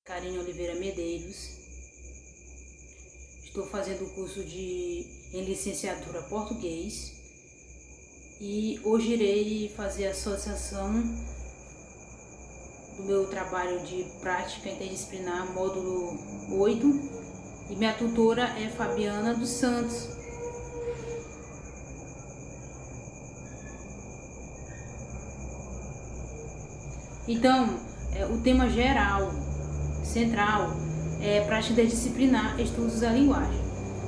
Karine Oliveira Medeiros. Estou fazendo o curso em licenciatura português e hoje irei fazer a associação do meu trabalho de prática interdisciplinar módulo 8 e minha tutora é Fabiana dos Santos. Então, o tema geral, central, é prática interdisciplinar, estudos da linguagem.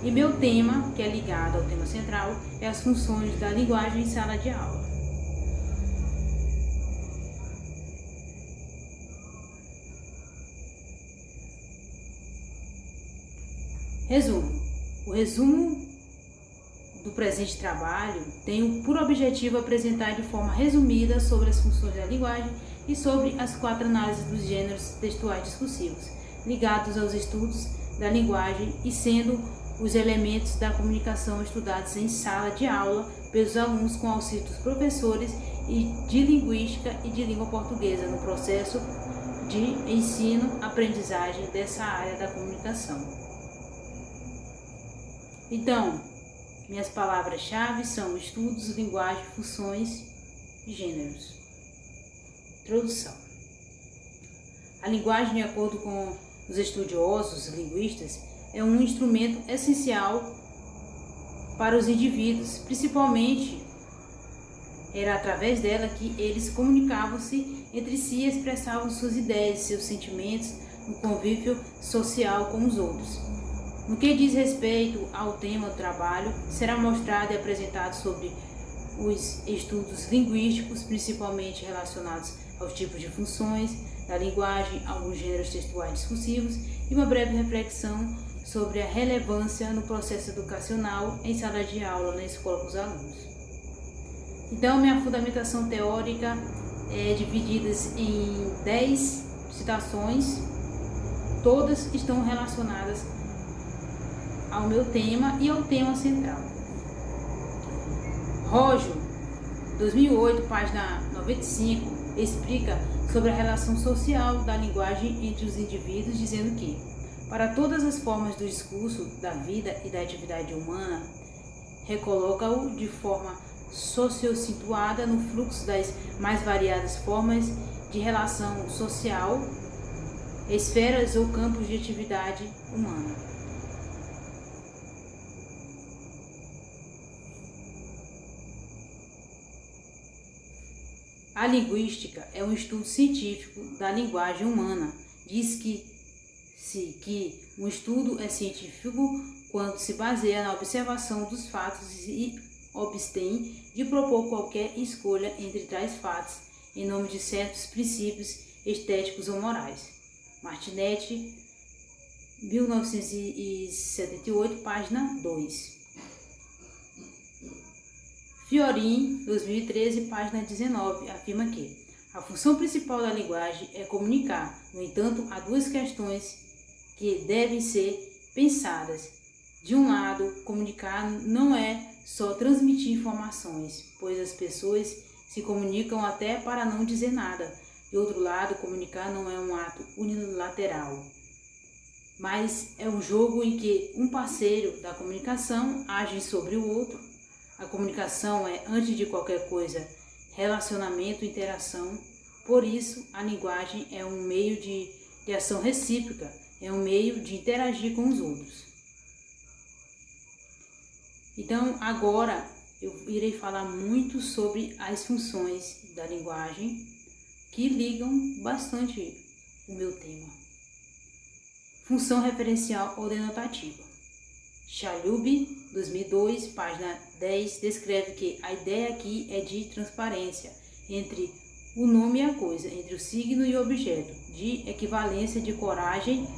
E meu tema, que é ligado ao tema central, é as funções da linguagem em sala de aula. Resumo. O resumo do presente trabalho tem por objetivo apresentar de forma resumida sobre as funções da linguagem e sobre as 4 análises dos gêneros textuais discursivos, ligados aos estudos da linguagem e sendo os elementos da comunicação estudados em sala de aula pelos alunos com auxílio dos professores e de linguística e de língua portuguesa no processo de ensino-aprendizagem dessa área da comunicação. Então, minhas palavras-chave são estudos, linguagem, funções e gêneros. Introdução. A linguagem, de acordo com os estudiosos linguistas, é um instrumento essencial para os indivíduos, principalmente era através dela que eles comunicavam-se entre si e expressavam suas ideias, seus sentimentos no convívio social com os outros. No que diz respeito ao tema do trabalho, será mostrado e apresentado sobre os estudos linguísticos, principalmente relacionados aos tipos de funções da linguagem, alguns gêneros textuais discursivos e uma breve reflexão sobre a relevância no processo educacional em sala de aula na escola com os alunos. Então, minha fundamentação teórica é dividida em 10 citações, todas estão relacionadas ao meu tema e ao tema central. Rojo, 2008, página 95, explica sobre a relação social da linguagem entre os indivíduos, dizendo que, para todas as formas do discurso, da vida e da atividade humana, recoloca-o de forma sociosituada no fluxo das mais variadas formas de relação social, esferas ou campos de atividade humana. A linguística é um estudo científico da linguagem humana. Diz-se que um estudo é científico quando se baseia na observação dos fatos e abstém de propor qualquer escolha entre tais fatos em nome de certos princípios estéticos ou morais. Martinetti, 1978, página 2. Fiorin, 2013, página 19, afirma que a função principal da linguagem é comunicar. No entanto, há 2 questões que devem ser pensadas. De um lado, comunicar não é só transmitir informações, pois as pessoas se comunicam até para não dizer nada. De outro lado, comunicar não é um ato unilateral, mas é um jogo em que um parceiro da comunicação age sobre o outro. A comunicação é, antes de qualquer coisa, relacionamento e interação. Por isso, a linguagem é um meio de ação recíproca, é um meio de interagir com os outros. Então, agora eu irei falar muito sobre as funções da linguagem que ligam bastante o meu tema. Função referencial ou denotativa. Chalub, 2002, página 10, descreve que a ideia aqui é de transparência entre o nome e a coisa, entre o signo e o objeto, de equivalência, de coragem.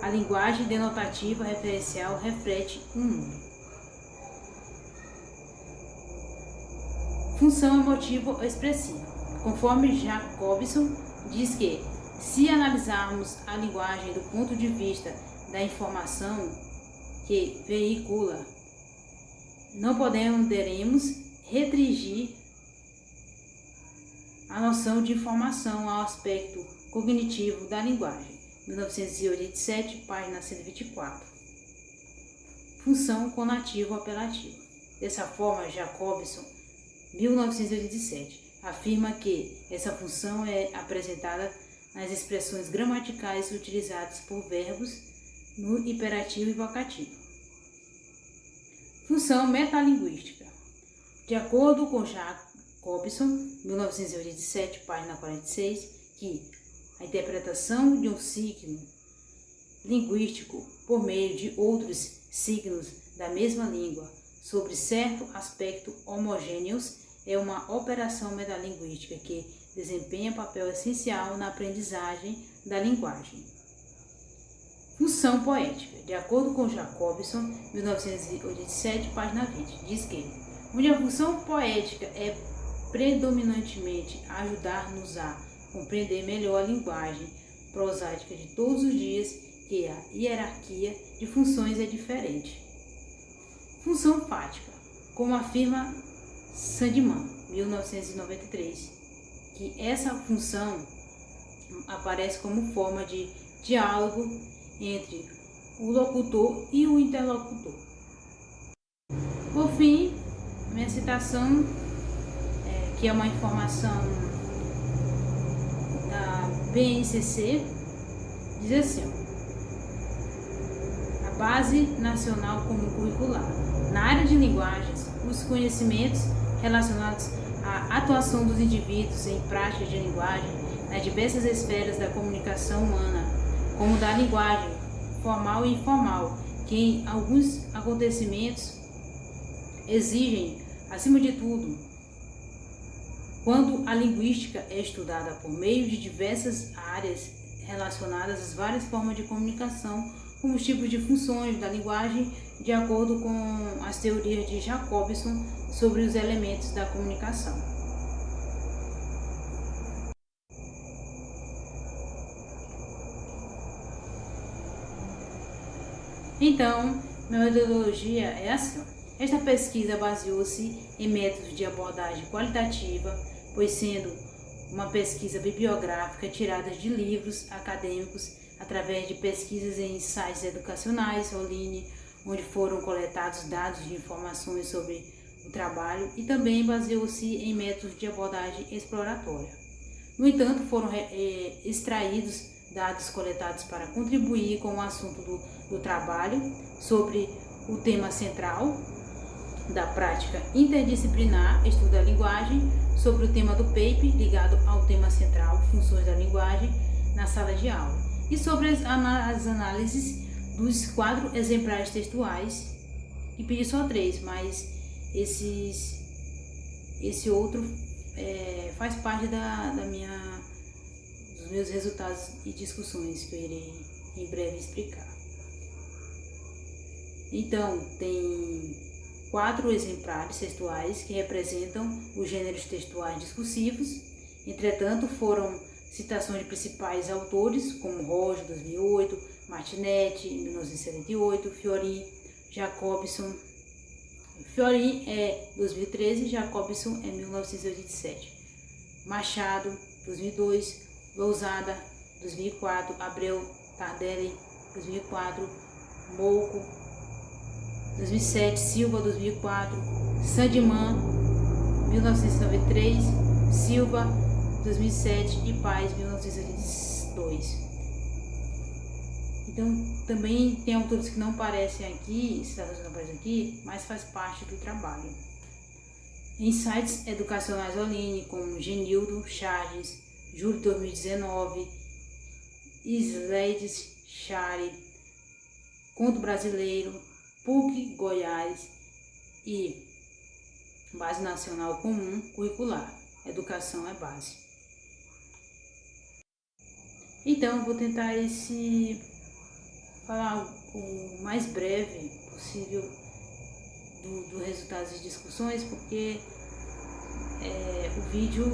A linguagem denotativa referencial reflete um mundo. Função emotiva ou expressiva. Conforme Jacobson diz que, se analisarmos a linguagem do ponto de vista da informação que veicula, não poderemos restringir a noção de informação ao aspecto cognitivo da linguagem, 1987, página 124. Função conativo-apelativa. Dessa forma, Jacobson, 1987, afirma que essa função é apresentada nas expressões gramaticais utilizadas por verbos no imperativo e vocativo. Função metalinguística. De acordo com Jacobson, 1987, página 46, que a interpretação de um signo linguístico por meio de outros signos da mesma língua sobre certo aspecto homogêneos é uma operação metalinguística que desempenha papel essencial na aprendizagem da linguagem. Função poética. De acordo com Jacobson, 1987, página 20, diz que onde a função poética é predominantemente ajudar-nos a compreender melhor a linguagem prosaica de todos os dias, que a hierarquia de funções é diferente. Função fática. Como afirma Sandman, 1993, que essa função aparece como forma de diálogo entre o locutor e o interlocutor. Por fim, minha citação, que é uma informação da BNCC, diz assim: a Base Nacional Comum Curricular. Na área de linguagens, os conhecimentos relacionados à atuação dos indivíduos em práticas de linguagem nas diversas esferas da comunicação humana, como da linguagem formal e informal, que em alguns acontecimentos exigem, acima de tudo, quando a linguística é estudada por meio de diversas áreas relacionadas às várias formas de comunicação, como os tipos de funções da linguagem, de acordo com as teorias de Jacobson sobre os elementos da comunicação. Então, minha metodologia é assim. Esta pesquisa baseou-se em métodos de abordagem qualitativa, pois sendo uma pesquisa bibliográfica tirada de livros acadêmicos através de pesquisas em sites educacionais online, onde foram coletados dados de informações sobre o trabalho, e também baseou-se em métodos de abordagem exploratória. No entanto, foram extraídos dados coletados para contribuir com o assunto do trabalho sobre o tema central da prática interdisciplinar, estudo da linguagem, sobre o tema do PAPE, ligado ao tema central, funções da linguagem, na sala de aula, e sobre as análises dos 4 exemplares textuais, e pedi só 3, mas esse outro faz parte dos meus resultados e discussões que eu irei em breve explicar. Então, tem 4 exemplares textuais que representam os gêneros textuais discursivos. Entretanto, foram citações de principais autores, como Roger, 2008, Martinetti, 1978, Fiorin, Jacobson. Fiorin é 2013, Jacobson é 1987. Machado, 2002, Lousada, 2004, Abreu, Tardelli, 2004, Mouco, 2007, Silva, 2004, Sandman, 1993, Silva, 2007 e Paz, 1982. Então, também tem autores que não aparecem aqui, citações que não aparecem aqui, mas faz parte do trabalho. Em sites educacionais online, como Genildo, Charles, Julho de 2019, Sleides, Chari, Conto Brasileiro, PUC Goiás e Base Nacional Comum Curricular. Educação é base. Então, vou tentar falar o mais breve possível do resultado das discussões, porque o vídeo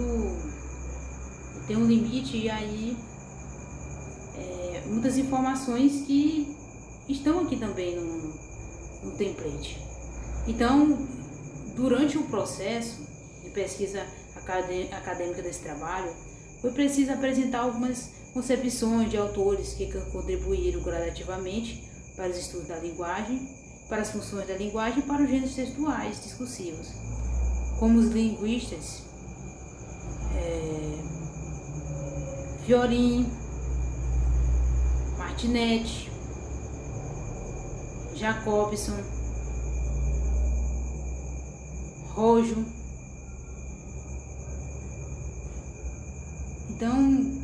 tem um limite e aí muitas informações que estão aqui também no template. Então, durante o processo de pesquisa acadêmica desse trabalho, foi preciso apresentar algumas concepções de autores que contribuíram gradativamente para os estudos da linguagem, para as funções da linguagem e para os gêneros textuais discursivos, como os linguistas Fiorin, Martinetti, Jacobson, Rojo. Então,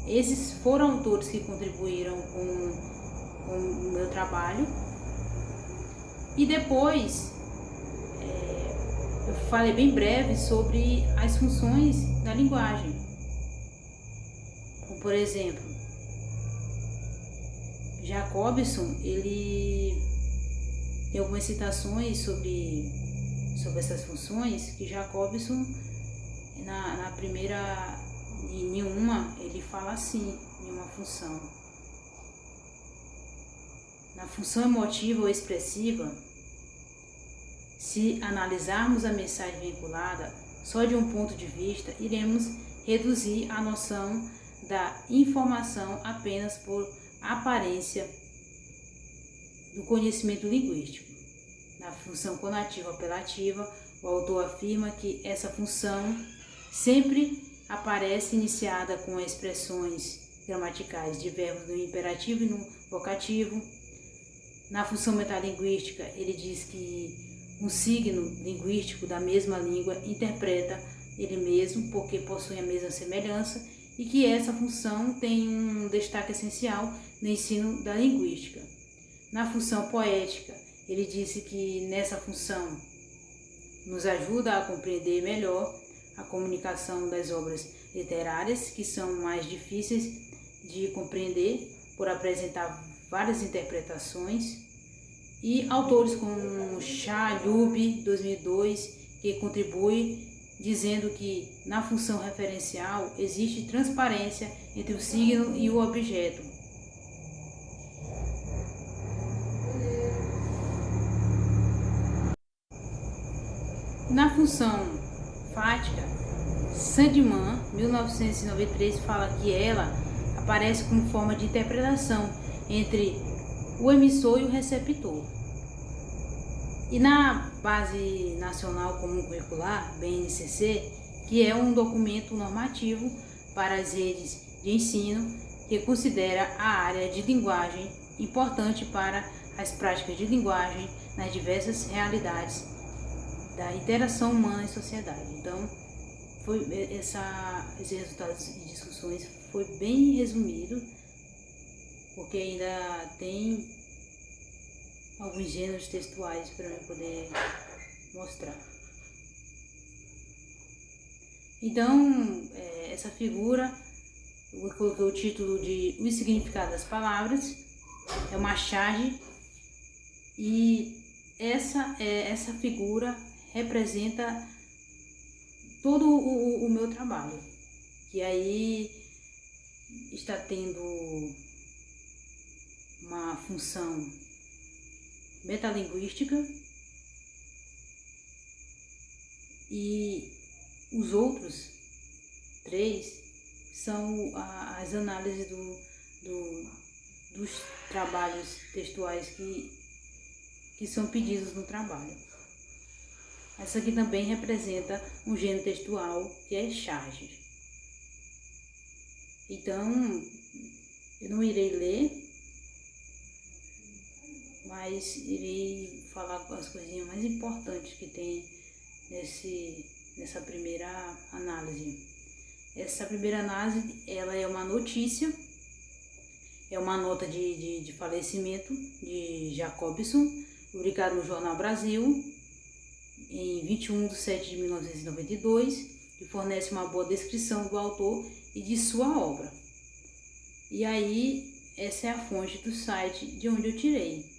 esses foram autores que contribuíram com o meu trabalho. E depois, eu falei bem breve sobre as funções da linguagem. Como, por exemplo, Jacobson, ele tem algumas citações sobre essas funções, que Jacobson, na primeira, em uma, ele fala assim, em uma função. Na função emotiva ou expressiva, se analisarmos a mensagem vinculada só de um ponto de vista, iremos reduzir a noção da informação apenas por aparência do conhecimento linguístico. Na função conativa apelativa, o autor afirma que essa função sempre aparece iniciada com expressões gramaticais de verbos no imperativo e no vocativo. Na função metalinguística, ele diz que um signo linguístico da mesma língua interpreta ele mesmo porque possui a mesma semelhança e que essa função tem um destaque essencial no ensino da linguística. Na função poética, ele disse que nessa função nos ajuda a compreender melhor a comunicação das obras literárias, que são mais difíceis de compreender por apresentar várias interpretações, e autores como Chalhoub, 2002, que contribui dizendo que na função referencial existe transparência entre o signo e o objeto. Na função fática, Sandman, 1993, fala que ela aparece como forma de interpretação entre o emissor e o receptor. E na Base Nacional Comum Curricular, BNCC, que é um documento normativo para as redes de ensino, que considera a área de linguagem importante para as práticas de linguagem nas diversas realidades da interação humana em sociedade. Então, esses resultados e discussões foi bem resumido, porque ainda tem alguns gêneros textuais para eu poder mostrar. Então, essa figura, eu coloquei o título de O Significado das Palavras, é uma charge, e essa figura representa todo o meu trabalho, que aí está tendo uma função metalinguística, e os outros 3 são as análises dos trabalhos textuais que são pedidos no trabalho. Essa aqui também representa um gênero textual, que é charge. Então, eu não irei ler, mas irei falar as coisinhas mais importantes que tem nessa primeira análise. Essa primeira análise, ela é uma notícia, é uma nota de falecimento de Jacobson, publicado no Jornal Brasil, em 21/7/1992, que fornece uma boa descrição do autor e de sua obra. E aí, essa é a fonte do site de onde eu tirei.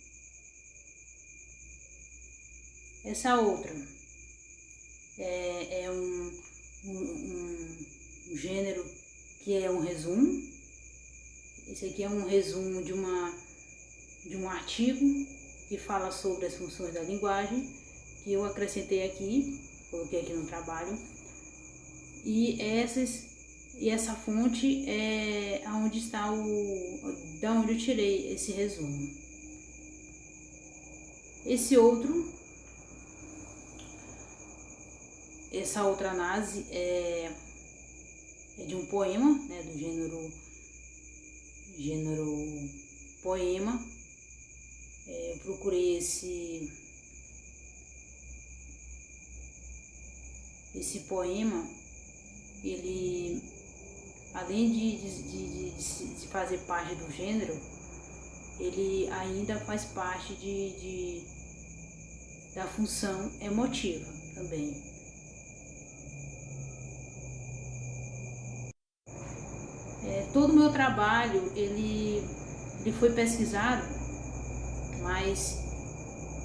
Essa outra é um gênero que é um resumo. Esse aqui é um resumo de um artigo que fala sobre as funções da linguagem, que eu acrescentei aqui. coloquei aqui no trabalho. E essa fonte é onde está da onde eu tirei esse resumo. Essa outra análise é de um poema, né, do gênero poema. Eu procurei esse poema. Ele, além de fazer parte do gênero, ele ainda faz parte da função emotiva também. Todo o meu trabalho ele foi pesquisado, mas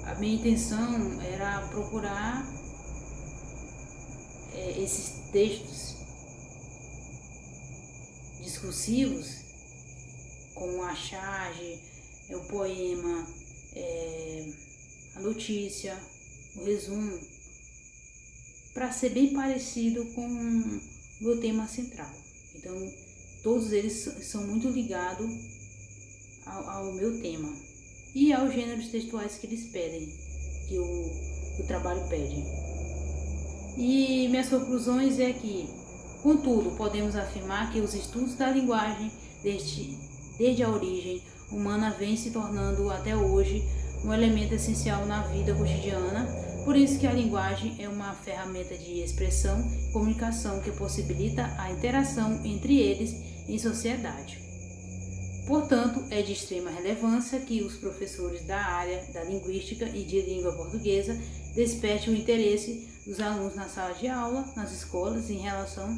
a minha intenção era procurar esses textos discursivos, como a charge, o poema, a notícia, o resumo, para ser bem parecido com o meu tema central. Então, todos eles são muito ligados ao meu tema e aos gêneros textuais que eles pedem, que o trabalho pede. E minhas conclusões é que, contudo, podemos afirmar que os estudos da linguagem, desde a origem humana, vêm se tornando até hoje um elemento essencial na vida cotidiana. Por isso que a linguagem é uma ferramenta de expressão e comunicação que possibilita a interação entre eles em sociedade. Portanto, é de extrema relevância que os professores da área da linguística e de língua portuguesa despertem o interesse dos alunos na sala de aula, nas escolas, em relação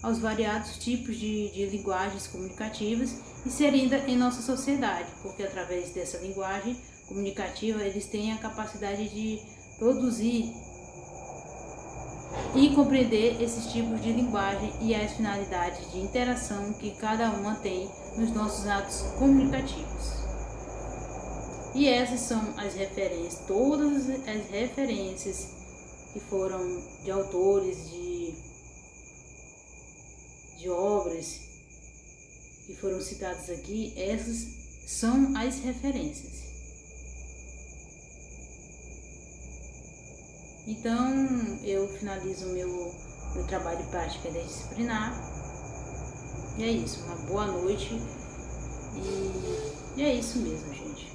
aos variados tipos de linguagens comunicativas inseridas em nossa sociedade, porque através dessa linguagem comunicativa eles têm a capacidade de produzir e compreender esses tipos de linguagem e as finalidades de interação que cada uma tem nos nossos atos comunicativos. E essas são as referências, todas as referências que foram de autores, de obras que foram citadas aqui, essas são as referências. Então, eu finalizo meu trabalho de prática interdisciplinar. E é isso, uma boa noite. E é isso mesmo, gente.